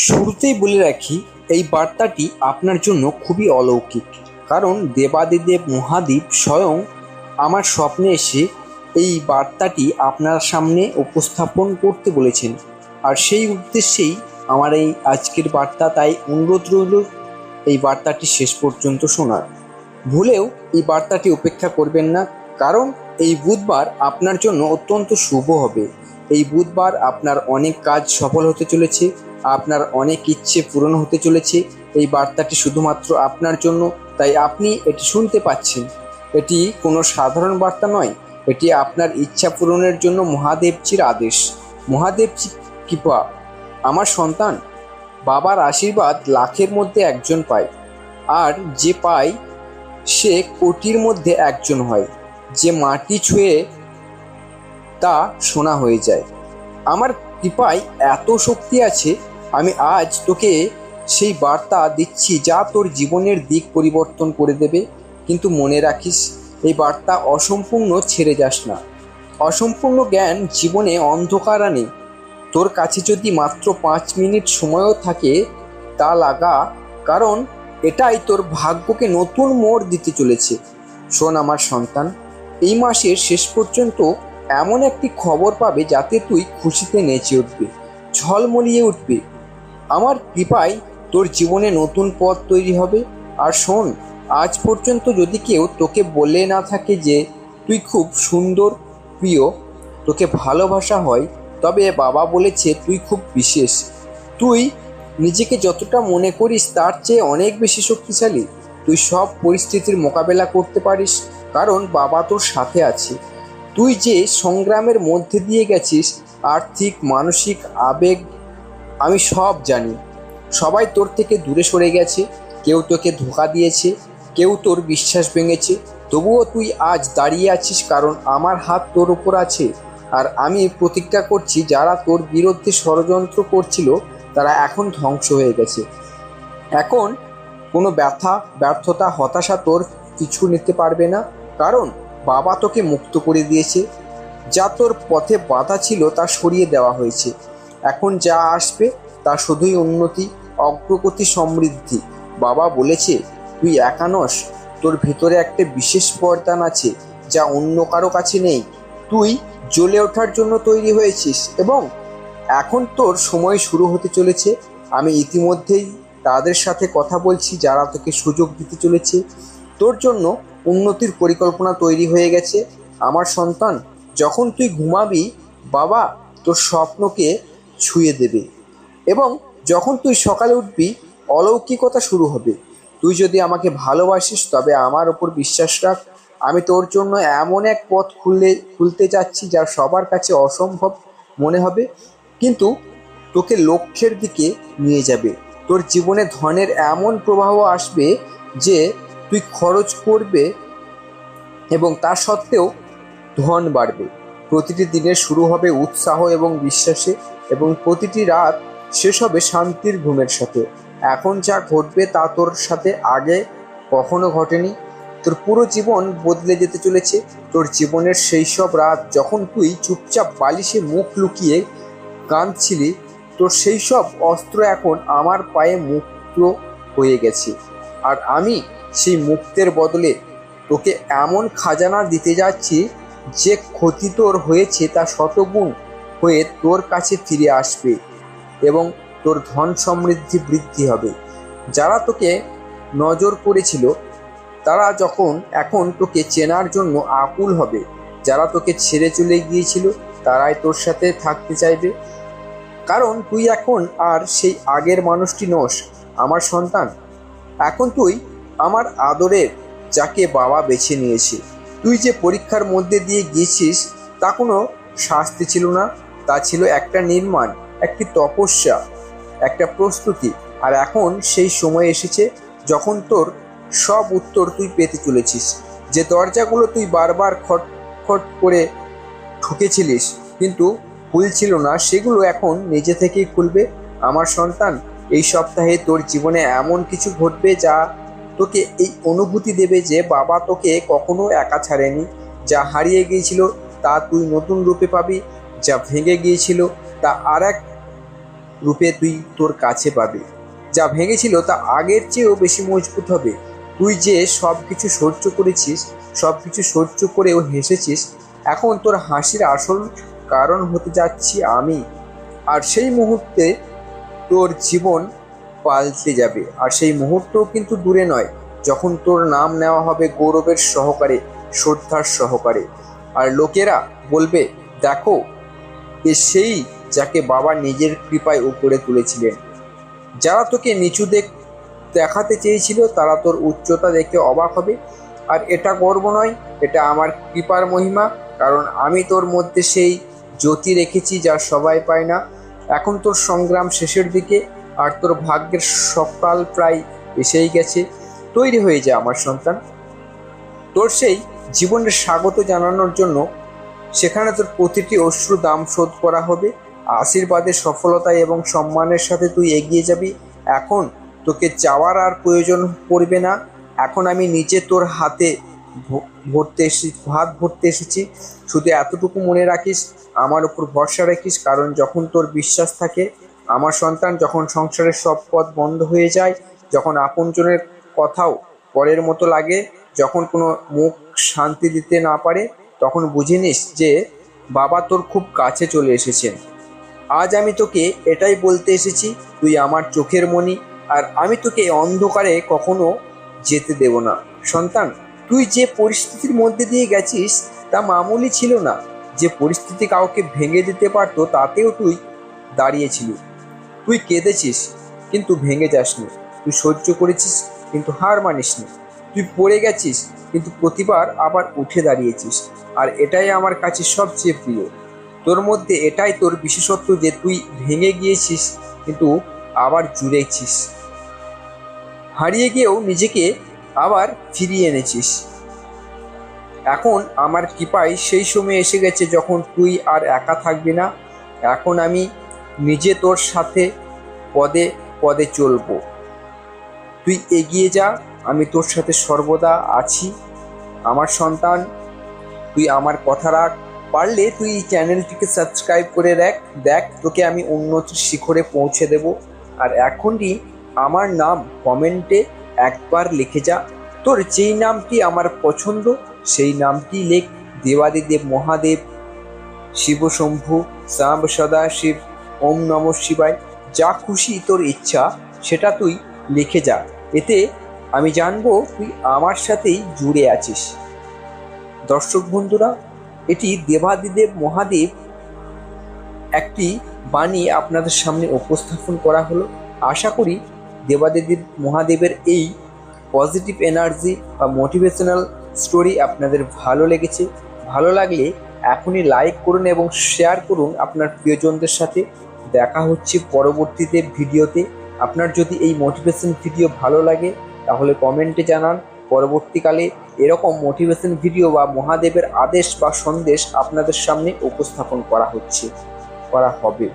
শুরুতেই বলে রাখি, এই বার্তাটি আপনার জন্য খুবই অলৌকিক। কারণ দেবাদিদেব মহাদেব স্বয়ং আমার স্বপ্নে এসে এই বার্তাটি আপনার সামনে উপস্থাপন করতে বলেছেন। আর সেই উদ্দেশ্যেই আমার এই আজকের বার্তা। তাই অনুরোধ রইল এই বার্তাটি শেষ পর্যন্ত শোনার। ভুলেও এই বার্তাটি উপেক্ষা করবেন না, কারণ এই বুধবার আপনার জন্য অত্যন্ত শুভ হবে। এই বুধবার আপনার অনেক কাজ সফল হতে চলেছে, আপনার অনেক ইচ্ছে পূরণ হতে চলেছে। এই বার্তাটি শুধুমাত্র আপনার জন্য, তাই আপনি এটি শুনতে পাচ্ছেন। এটি কোনো সাধারণ বার্তা নয়, এটি আপনার ইচ্ছা পূরণের জন্য মহাদেবজির আদেশ। মহাদেবজি কৃপা। আমার সন্তান, বাবার আশীর্বাদ লাখের মধ্যে একজন পায়, আর যে পায় সে কোটির মধ্যে একজন হয়। যে মাটি ছুঁয়ে তা সোনা হয়ে যায়। আমার কৃপায় এত শক্তি আছে, আমি আজ তোকে সেই বার্তা দিচ্ছি যা তোর জীবনের দিক পরিবর্তন করে দেবে। কিন্তু মনে রাখিস, এই বার্তা অসম্পূর্ণ ছেড়ে যাস না। অসম্পূর্ণ জ্ঞান জীবনে অন্ধকার আনে। তোর কাছে যদি মাত্র 5 মিনিট সময়ও থাকে তা লাগা, কারণ এটাই তোর ভাগ্যকে নতুন মোড় দিতে চলেছে। শোন আমার সন্তান, এই মাসের শেষ পর্যন্ত এমন একটি খবর পাবে যাতে তুই খুশিতে নেচে উঠবে, ঝলমলিয়ে উঠবে। আমার কৃপায় তোর জীবনে নতুন পথ তৈরি হবে। আর শোন, আজ পর্যন্ত যদি কেউ তোকে বলে না থাকে যে তুই খুব সুন্দর, প্রিয়, তোকে ভালোবাসা হয়, তবে বাবা বলেছে তুই খুব বিশেষ। তুই নিজেকে যতটা মনে করিস তার চেয়ে অনেক বেশি শক্তিশালী। তুই সব পরিস্থিতির মোকাবেলা করতে পারিস, কারণ বাবা তোর সাথে আছে। তুই যে সংগ্রামের মধ্যে দিয়ে গেছিস, আর্থিক, মানসিক, আবেগ, আমি সব জানি। সবাই তোর থেকে দূরে সরে গেছে, কেউ তোকে ধোঁকা দিয়েছে, কেউ তোর বিশ্বাস ভেঙেছে। তবুও তুই আজ দাঁড়িয়ে আছিস, কারণ আমার হাত তোর ওপর আছে। আর আমি প্রতিজ্ঞা করছি, যারা তোর বিরুদ্ধে ষড়যন্ত্র করছিল তারা এখন ধ্বংস হয়ে গেছে। এখন কোনো ব্যথা, ব্যর্থতা, হতাশা তোর পিছু নিতে পারবে না, কারণ বাবা তোকে মুক্ত করে দিয়েছে। যা তোর পথে বাধা ছিল তা সরিয়ে দেওয়া হয়েছে। এখন যা আসবে তা শুধুই উন্নতি, অগ্রগতি, সমৃদ্ধি। বাবা বলেছে তুই একা নস, তোর ভেতরে একটা বিশেষ বরদান আছে যা অন্য কারো কাছে নেই। তুই জ্বলে ওঠার জন্য তৈরি হয়েছিস, এবং এখন তোর সময় শুরু হতে চলেছে। আমি ইতিমধ্যেই তাদের সাথে কথা বলছি যারা তোকে সুযোগ দিতে চলেছে। তোর জন্য উন্নতির পরিকল্পনা তৈরি হয়ে গেছে। আমার সন্তান, যখন তুই ঘুমাবি, বাবা তোর স্বপ্নকে ছুঁয়ে দেবে, এবং যখন তুই সকালে উঠবি, অলৌকিকতা শুরু হবে। তুই যদি আমাকে ভালোবাসিস তবে আমার ওপর বিশ্বাস রাখ। আমি তোর জন্য এমন এক পথ খুলতে যাচ্ছি যা সবার কাছে অসম্ভব মনে হবে, কিন্তু তোকে লক্ষ্যের দিকে নিয়ে যাবে। তোর জীবনে ধনের এমন প্রবাহ আসবে যে তুই খরচ করবে এবং তা সত্ত্বেও ধন বাড়বে। প্রতিটি দিনের শুরু হবে উৎসাহ এবং বিশ্বাসে, এবং প্রতিটি রাত শেষ হবে শান্তির ঘুমের সাথে। এখন যা ঘটবে তা তোর সাথে আগে কখনো ঘটেনি। তোর পুরো জীবন বদলে যেতে চলেছে। তোর জীবনের সেই সব রাত যখন তুই চুপচাপ বালিশে মুখ লুকিয়ে কাঁদছিলি, তোর সেই সব অস্ত্র এখন আমার পায়ে মুক্ত হয়ে গেছে। আর আমি সেই মুক্তের বদলে তোকে এমন খাজানা দিতে যাচ্ছি যে ক্ষতি তোর হয়েছে তা শতগুণ হয়ে তোর কাছে ফিরে আসবে, এবং তোর ধন সমৃদ্ধি বৃদ্ধি হবে। যারা তোকে নজর করেছিল তারা এখন তোকে চেনার জন্য আকুল হবে। যারা তোকে ছেড়ে চলে গিয়েছিল তারাই তোর সাথে থাকতে চাইবে, কারণ তুই এখন আর সেই আগের মানুষটি নস। আমার সন্তান, এখন তুই আমার আদরের, যাকে বাবা বেছে নিয়েছে। তুই যে পরীক্ষার মধ্যে দিয়ে গিয়েছিস তা কোনো শাস্তি ছিল না, তা ছিল একটা নির্মাণ, একটি তপস্যা, একটা প্রস্তুতি। আর এখন সেই সময় এসেছে যখন তোর সব উত্তর তুই পেতে চলেছিস। যে দরজাগুলো তুই বারবার খটখট করে ঠুকেছিলিস কিন্তু খুলছিল না, সেগুলো এখন নিজে থেকেই খুলবে। আমার সন্তান, এই সপ্তাহে তোর জীবনে এমন কিছু ঘটবে যা তোকে এই অনুভূতি দেবে যে বাবা তোকে কখনো একা ছাড়েনি। যা হারিয়ে গিয়েছিল তা তুই নতুন রূপে পাবি, যা ভেঙে গিয়েছিল তা আর এক রূপে তুই তোর কাছে পাবি। যা ভেঙেছিল তা আগের চেয়েও বেশি মজবুত হবে। তুই যে সব কিছু সহ্য করেছিস, সব কিছু সহ্য করেও হেসেছিস, এখন তোর হাসির আসল কারণ হতে যাচ্ছি আমি। আর সেই মুহূর্তে তোর জীবন পাল্টে যাবে। আর সেই মুহূর্তও কিন্তু দূরে নয়, যখন তোর নাম নেওয়া হবে গৌরবের সহকারে, শ্রদ্ধার সহকারে। আর লোকেরা বলবে, দেখো, এ সেই যাকে বাবা নিজের কৃপায় উপরে তুলেছিলেন। যারা তোকে নিচু দেখাতে চেয়েছিল তারা তোর উচ্চতা দেখে অবাক হবে। আর এটা গর্ব নয়, এটা আমার কৃপার মহিমা, কারণ আমি তোর মধ্যে সেই জ্যোতি রেখেছি যা সবাই পায় না। এখন তোর সংগ্রাম শেষের দিকে, আর তোর ভাগ্যের সকাল প্রায় এসেই গেছে। তৈরি হয়ে যা আমার সন্তান, তোর সেই জীবনের স্বাগত জানানোর জন্য। সেখানে তোর প্রতিটি অশ্রু দাম শোধ করা হবে। আশীর্বাদের সফলতায় এবং সম্মানের সাথে তুই এগিয়ে যাবি। এখন তোকে যাওয়ার আর প্রয়োজন পড়বে না। এখন আমি নিজে তোর হাতে ভাত ভরতে এসেছি। শুধু এতটুকু মনে রাখিস, আমার উপর ভরসা রাখিস, কারণ যখন তোর বিশ্বাস থাকে আমার সন্তান, যখন সংসারের সব পথ বন্ধ হয়ে যায়, যখন আপনজনের কথাও পরের মতো লাগে, যখন কোনো মুখ শান্তি দিতে না পারে, তখন বুঝে নিস যে বাবা তোর খুব কাছে চলে এসেছেন। আজ আমি তোকে এটাই বলতে এসেছি, তুই আমার চোখের মণি, আর আমি তোকে অন্ধকারে কখনো যেতে দেব না। সন্তান, তুই যে পরিস্থিতির মধ্যে দিয়ে গেছিস তা মামুলি ছিল না। যে পরিস্থিতি কাউকে ভেঙে দিতে পারতো তাতেও তুই দাঁড়িয়েছিলি। তুই কেঁদেছিস কিন্তু ভেঙে যাসনি। তুই সহ্য করেছিস কিন্তু হার মানিসনি। তুই পড়ে গেছিস কিন্তু প্রতিবার আবার উঠে দাঁড়িয়েছিস। আর এটাই আমার কাছে সবচেয়ে প্রিয়। তোর মধ্যে এটাই তোর বিশেষত্ব, যে তুই ভেঙে গিয়েছিস কিন্তু আবার জুড়েছিস। হারিয়ে গিয়েও নিজেকে আবার ফিরিয়ে এনেছিস। এখন আমার কৃপায় সেই সময় এসে গেছে যখন তুই আর একা থাকবি না। এখন আমি নিজে তোর সাথে পদে পদে চলবো। তুই এগিয়ে যা, আমি তোর সাথে সর্বদা আছি। আমার সন্তান, তুই আমার কথা রাখ। পারলে তুই এই চ্যানেলটিকে সাবস্ক্রাইব করে দেখ, তোকে আমি উন্নতির শিখরে পৌঁছে দেব। আর এখনই আমার নাম কমেন্টে একবার লিখে যা। তোর যেই নামটি আমার পছন্দ সেই নামটি লেখ। দেবাদিদেব মহাদেব, শিবশম্ভু, সাম্ব সদাশিব, ওম নমঃ শিবায়, যা খুশি তোর ইচ্ছা সেটা তুই লিখে যা। এতে আমি জানবো তুই আমার সাথেই জুড়ে আছিস। দর্শক বন্ধুরা, এটি দেবাদিদেব মহাদেব একটি বাণী আপনাদের সামনে উপস্থাপন করা হলো। আশা করি দেবাদিদেব মহাদেবের এই পজিটিভ এনার্জি বা মোটিভেশনাল স্টোরি আপনাদের ভালো লেগেছে। ভালো লাগলে এখনই লাইক করুন এবং শেয়ার করুন আপনার প্রিয়জনদের সাথে। দেখা হচ্ছে পরবর্তীতে ভিডিওতে। আপনার যদি এই মোটিভেশন ভিডিও ভালো লাগে তাহলে কমেন্টে জানান। পরবর্তীকালে এরকম মোটিভেশন ভিডিও বা মহাদেবের আদেশ বা সন্দেশ আপনাদের সামনে উপস্থাপন করা হবে।